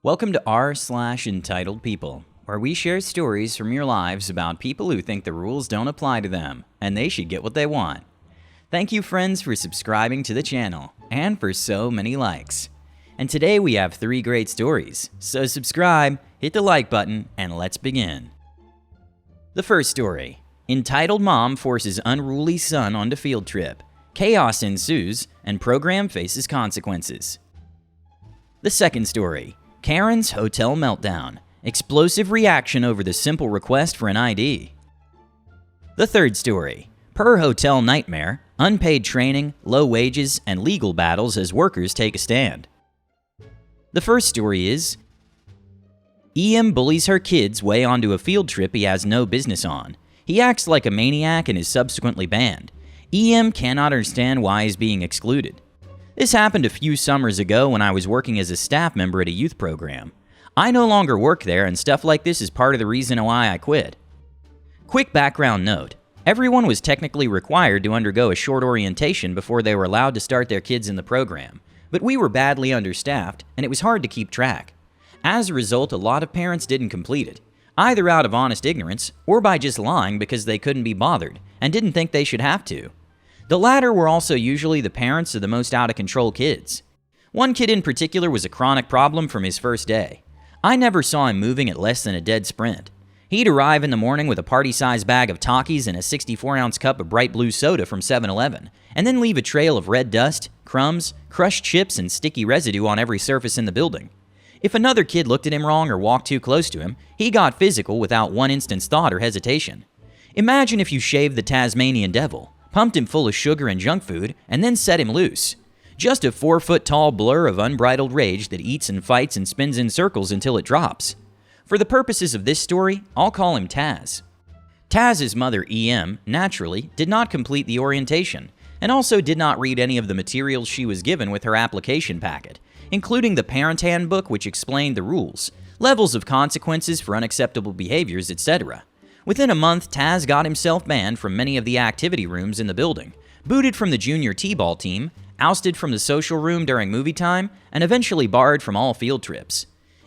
Welcome to r/entitled people, where we share stories from your lives about people who think the rules don't apply to them, and they should get what they want. Thank you, friends, for subscribing to the channel, and for so many likes. And today we have 3 great stories, so subscribe, hit the like button, and let's begin. The first story. Entitled mom forces unruly son onto field trip. Chaos ensues, and program faces consequences. The second story. Karen's hotel meltdown. Explosive reaction over the simple request for an ID. The third story. Per hotel nightmare, unpaid training, low wages, and legal battles as workers take a stand. The first story is EM bullies her kids way onto a field trip he has no business on. He acts like a maniac and is subsequently banned. EM cannot understand why he's being excluded. This happened a few summers ago when I was working as a staff member at a youth program. I no longer work there, and stuff like this is part of the reason why I quit. Quick background note. Everyone was technically required to undergo a short orientation before they were allowed to start their kids in the program, but we were badly understaffed, and it was hard to keep track. As a result, a lot of parents didn't complete it, either out of honest ignorance or by just lying because they couldn't be bothered and didn't think they should have to. The latter were also usually the parents of the most out-of-control kids. One kid in particular was a chronic problem from his first day. I never saw him moving at less than a dead sprint. He'd arrive in the morning with a party-sized bag of Takis and a 64-ounce cup of bright blue soda from 7-Eleven, and then leave a trail of red dust, crumbs, crushed chips, and sticky residue on every surface in the building. If another kid looked at him wrong or walked too close to him, he got physical without one instant's thought or hesitation. Imagine if you shaved the Tasmanian devil, pumped him full of sugar and junk food, and then set him loose. Just a 4-foot-tall blur of unbridled rage that eats and fights and spins in circles until it drops. For the purposes of this story, I'll call him Taz. Taz's mother, EM, naturally, did not complete the orientation, and also did not read any of the materials she was given with her application packet, including the parent handbook which explained the rules, levels of consequences for unacceptable behaviors, etc. Within a month, Taz got himself banned from many of the activity rooms in the building, booted from the junior t-ball team, ousted from the social room during movie time, and eventually barred from all field trips.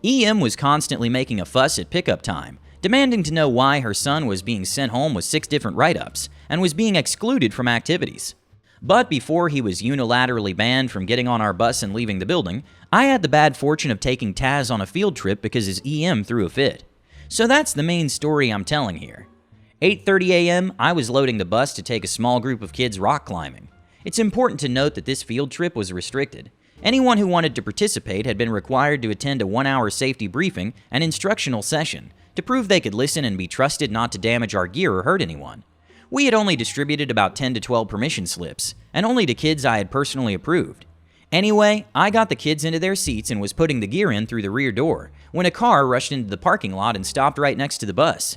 EM was constantly making a fuss at pickup time, demanding to know why her son was being sent home with 6 different write-ups and was being excluded from activities. But before he was unilaterally banned from getting on our bus and leaving the building, I had the bad fortune of taking Taz on a field trip because his EM threw a fit. So that's the main story I'm telling here. 8:30 a.m., I was loading the bus to take a small group of kids rock climbing. It's important to note that this field trip was restricted. Anyone who wanted to participate had been required to attend a 1-hour safety briefing and instructional session to prove they could listen and be trusted not to damage our gear or hurt anyone. We had only distributed about 10 to 12 permission slips, and only to kids I had personally approved. Anyway, I got the kids into their seats and was putting the gear in through the rear door when a car rushed into the parking lot and stopped right next to the bus.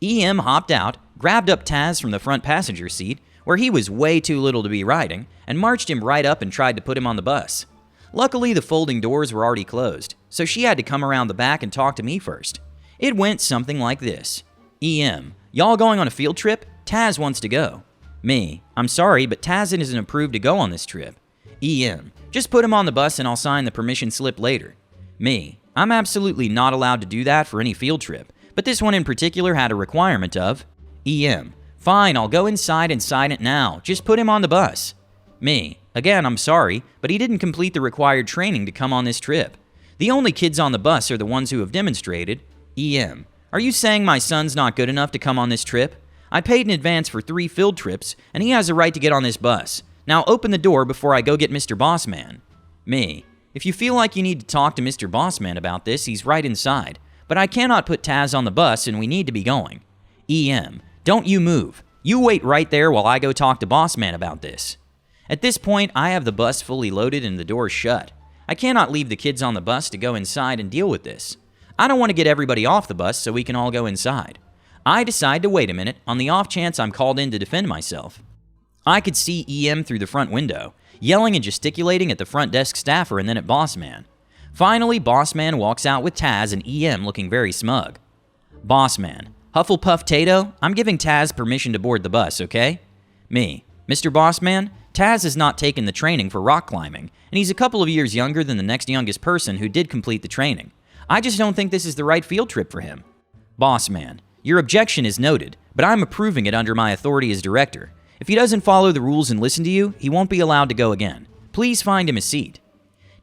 EM hopped out, grabbed up Taz from the front passenger seat, where he was way too little to be riding, and marched him right up and tried to put him on the bus. Luckily, the folding doors were already closed, so she had to come around the back and talk to me first. It went something like this. EM, y'all going on a field trip? Taz wants to go. Me, I'm sorry, but Taz isn't approved to go on this trip. EM, just put him on the bus and I'll sign the permission slip later. Me, I'm absolutely not allowed to do that for any field trip, but this one in particular had a requirement of EM, fine, I'll go inside and sign it now, just put him on the bus. Me, again, I'm sorry, but he didn't complete the required training to come on this trip. The only kids on the bus are the ones who have demonstrated. EM, are you saying my son's not good enough to come on this trip? I paid in advance for 3 field trips, and he has a right to get on this bus. Now open the door before I go get Mr. Bossman. Me, if you feel like you need to talk to Mr. Bossman about this, he's right inside. But I cannot put Taz on the bus and we need to be going. EM, don't you move. You wait right there while I go talk to Bossman about this. At this point, I have the bus fully loaded and the doors shut. I cannot leave the kids on the bus to go inside and deal with this. I don't want to get everybody off the bus so we can all go inside. I decide to wait a minute on the off chance I'm called in to defend myself. I could see EM through the front window, yelling and gesticulating at the front desk staffer and then at Bossman. Finally, Bossman walks out with Taz and EM looking very smug. Bossman, Hufflepuff Tato, I'm giving Taz permission to board the bus, okay? Me, Mr. Bossman, Taz has not taken the training for rock climbing, and he's a couple of years younger than the next youngest person who did complete the training. I just don't think this is the right field trip for him. Boss man, your objection is noted, but I'm approving it under my authority as director. If he doesn't follow the rules and listen to you, he won't be allowed to go again. Please find him a seat.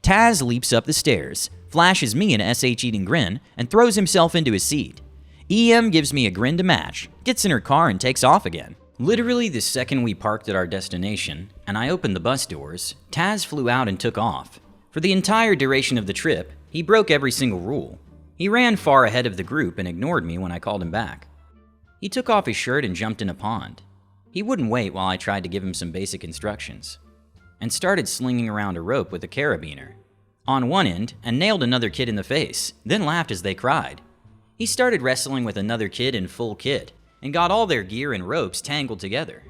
Taz leaps up the stairs, flashes me an SH-eating grin, and throws himself into his seat. EM gives me a grin to match, gets in her car, and takes off again. Literally the second we parked at our destination, and I opened the bus doors, Taz flew out and took off. For the entire duration of the trip, he broke every single rule. He ran far ahead of the group and ignored me when I called him back. He took off his shirt and jumped in a pond. He wouldn't wait while I tried to give him some basic instructions, and started slinging around a rope with a carabiner on one end and nailed another kid in the face, then laughed as they cried. He started wrestling with another kid in full kit and got all their gear and ropes tangled together.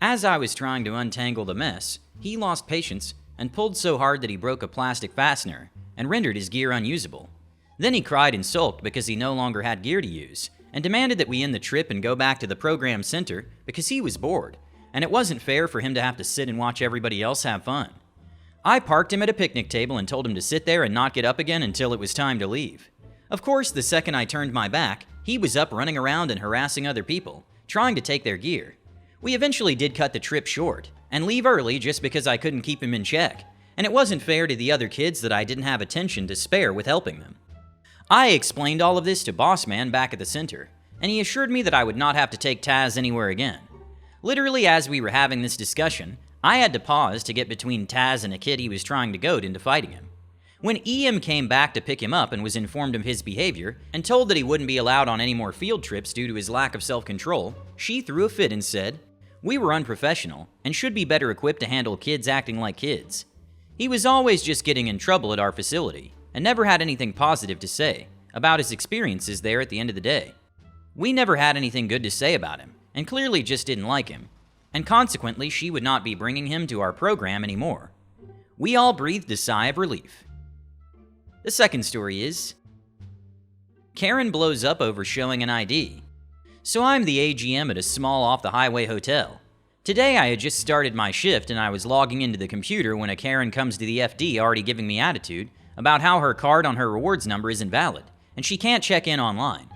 As I was trying to untangle the mess, he lost patience and pulled so hard that he broke a plastic fastener and rendered his gear unusable. Then he cried and sulked because he no longer had gear to use, and demanded that we end the trip and go back to the program center because he was bored, and it wasn't fair for him to have to sit and watch everybody else have fun. I parked him at a picnic table and told him to sit there and not get up again until it was time to leave. Of course, the second I turned my back, he was up running around and harassing other people, trying to take their gear. We eventually did cut the trip short and leave early just because I couldn't keep him in check, and it wasn't fair to the other kids that I didn't have attention to spare with helping them. I explained all of this to Boss Man back at the center, and he assured me that I would not have to take Taz anywhere again. Literally, as we were having this discussion, I had to pause to get between Taz and a kid he was trying to goad into fighting him. When EM came back to pick him up and was informed of his behavior and told that he wouldn't be allowed on any more field trips due to his lack of self-control, she threw a fit and said, "We were unprofessional and should be better equipped to handle kids acting like kids." He was always just getting in trouble at our facility and never had anything positive to say about his experiences there at the end of the day. We never had anything good to say about him and clearly just didn't like him, and consequently she would not be bringing him to our program anymore. We all breathed a sigh of relief. The second story is, Karen blows up over showing an ID. So I'm the AGM at a small off-the-highway hotel. Today I had just started my shift and I was logging into the computer when a Karen comes to the FD already giving me attitude about how her card on her rewards number isn't valid and she can't check in online.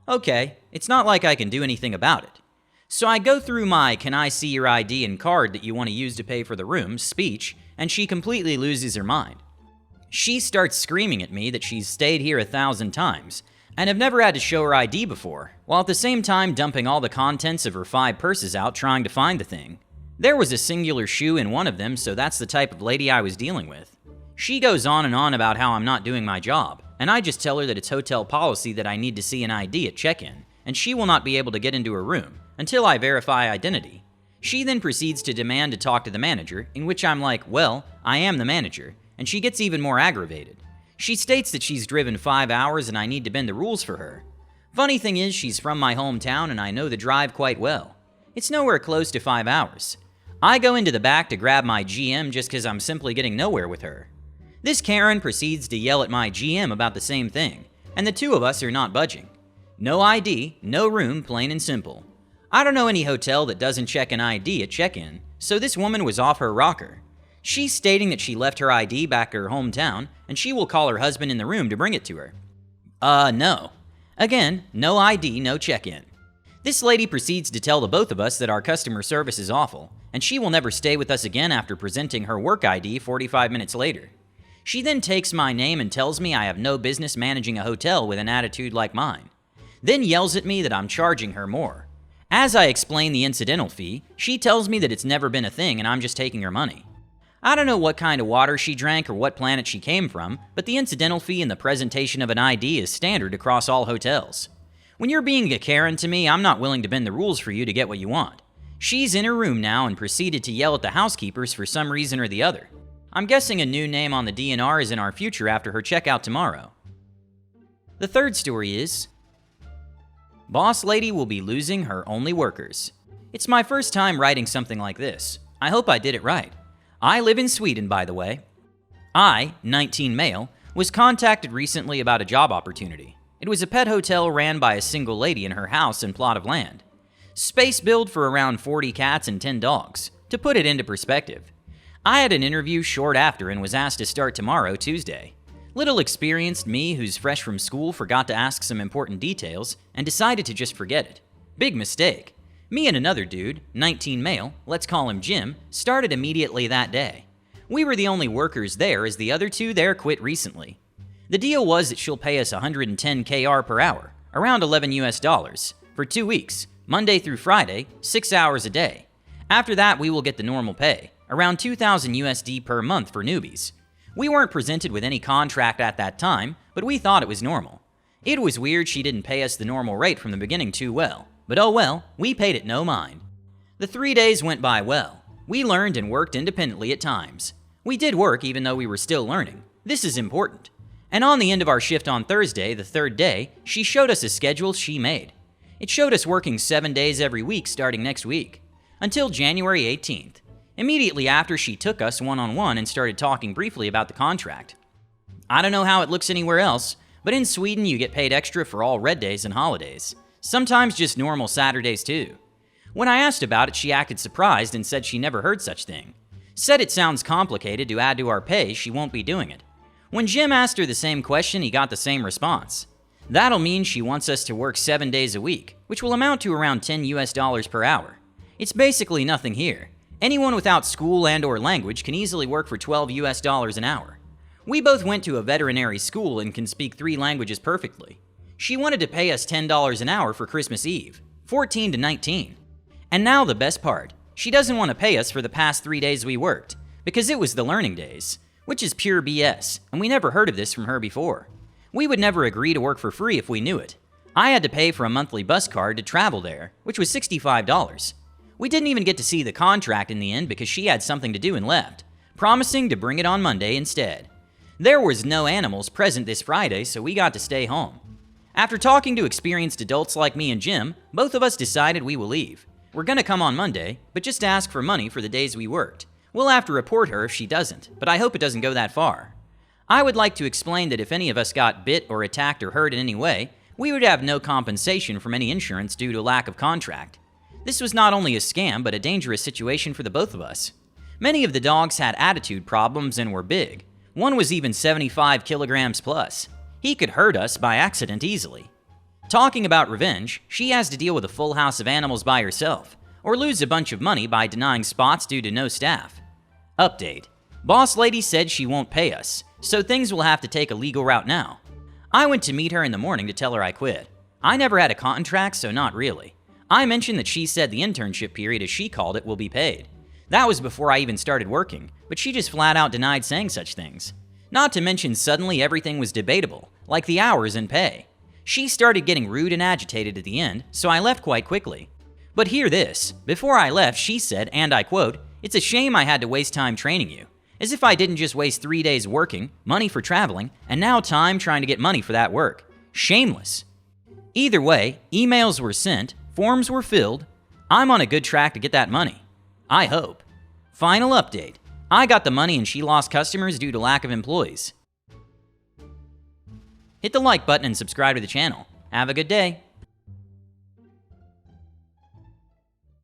Okay, it's not like I can do anything about it. So I go through my "can I see your ID and card that you want to use to pay for the room" speech, and she completely loses her mind. She starts screaming at me that she's stayed here 1,000 times and have never had to show her ID before, while at the same time dumping all the contents of her 5 purses out trying to find the thing. There was a singular shoe in one of them, so that's the type of lady I was dealing with. She goes on and on about how I'm not doing my job, and I just tell her that it's hotel policy that I need to see an ID at check-in, and she will not be able to get into her room until I verify identity. She then proceeds to demand to talk to the manager, in which I'm like, well, I am the manager, and she gets even more aggravated. She states that she's driven 5 hours and I need to bend the rules for her. Funny thing is, she's from my hometown and I know the drive quite well. It's nowhere close to 5 hours. I go into the back to grab my GM just because I'm simply getting nowhere with her. This Karen proceeds to yell at my GM about the same thing, and the two of us are not budging. No ID, no room, plain and simple. I don't know any hotel that doesn't check an ID at check-in, so this woman was off her rocker. She's stating that she left her ID back at her hometown, and she will call her husband in the room to bring it to her. No. Again, no ID, no check-in. This lady proceeds to tell the both of us that our customer service is awful, and she will never stay with us again after presenting her work ID 45 minutes later. She then takes my name and tells me I have no business managing a hotel with an attitude like mine. Then yells at me that I'm charging her more. As I explain the incidental fee, she tells me that it's never been a thing and I'm just taking her money. I don't know what kind of water she drank or what planet she came from, but the incidental fee and the presentation of an ID is standard across all hotels. When you're being a Karen to me, I'm not willing to bend the rules for you to get what you want. She's in her room now and proceeded to yell at the housekeepers for some reason or the other. I'm guessing a new name on the DNR is in our future after her checkout tomorrow. The third story is, Boss Lady will be losing her only workers. It's my first time writing something like this. I hope I did it right. I live in Sweden, by the way. I, 19 male, was contacted recently about a job opportunity. It was a pet hotel ran by a single lady in her house and plot of land. Space build for around 40 cats and 10 dogs. To put it into perspective, I had an interview short after and was asked to start tomorrow, Tuesday. Little experienced me who's fresh from school forgot to ask some important details and decided to just forget it. Big mistake. Me and another dude, 19 male, let's call him Jim, started immediately that day. We were the only workers there as the other two there quit recently. The deal was that she'll pay us 110 KR per hour, around $11 for 2 weeks, Monday through Friday, 6 hours a day. After that, we will get the normal pay, around 2,000 USD per month for newbies. We weren't presented with any contract at that time, but we thought it was normal. It was weird she didn't pay us the normal rate from the beginning too well, but oh well, we paid it no mind. The 3 days went by well. We learned and worked independently at times. We did work even though we were still learning. This is important. And on the end of our shift on Thursday, the third day, she showed us a schedule she made. It showed us working 7 days every week starting next week, until January 18th. Immediately after, she took us one-on-one and started talking briefly about the contract. I don't know how it looks anywhere else, but in Sweden you get paid extra for all red days and holidays. Sometimes just normal Saturdays too. When I asked about it, she acted surprised and said she never heard such thing. Said it sounds complicated to add to our pay, she won't be doing it. When Jim asked her the same question, he got the same response. That'll mean she wants us to work 7 days a week, which will amount to around $10 per hour. It's basically nothing here. Anyone without school and/or language can easily work for $12 an hour. We both went to a veterinary school and can speak 3 languages perfectly. She wanted to pay us $10 an hour for Christmas Eve, 14 to 19. And now the best part, she doesn't want to pay us for the past 3 days we worked, because it was the learning days, which is pure BS, and we never heard of this from her before. We would never agree to work for free if we knew it. I had to pay for a monthly bus card to travel there, which was $65. We didn't even get to see the contract in the end because she had something to do and left, promising to bring it on Monday instead. There was no animals present this Friday, so we got to stay home. After talking to experienced adults like me and Jim, both of us decided we will leave. We're gonna come on Monday, but just ask for money for the days we worked. We'll have to report her if she doesn't, but I hope it doesn't go that far. I would like to explain that if any of us got bit or attacked or hurt in any way, we would have no compensation from any insurance due to lack of contract. This was not only a scam, but a dangerous situation for the both of us. Many of the dogs had attitude problems and were big. One was even 75 kilograms plus. He could hurt us by accident easily. Talking about revenge, she has to deal with a full house of animals by herself, or lose a bunch of money by denying spots due to no staff. Update. Boss lady said she won't pay us, so things will have to take a legal route now. I went to meet her in the morning to tell her I quit. I never had a contract, so not really. I mentioned that she said the internship period, as she called it, will be paid. That was before I even started working, but she just flat out denied saying such things. Not to mention suddenly everything was debatable, like the hours and pay. She started getting rude and agitated at the end, so I left quite quickly. But hear this, before I left she said, and I quote, "It's a shame I had to waste time training you. As if I didn't just waste 3 days working, money for traveling, and now time trying to get money for that work. Shameless." Either way, emails were sent, forms were filled. I'm on a good track to get that money. I hope. Final update. I got the money and she lost customers due to lack of employees. Hit the like button and subscribe to the channel. Have a good day.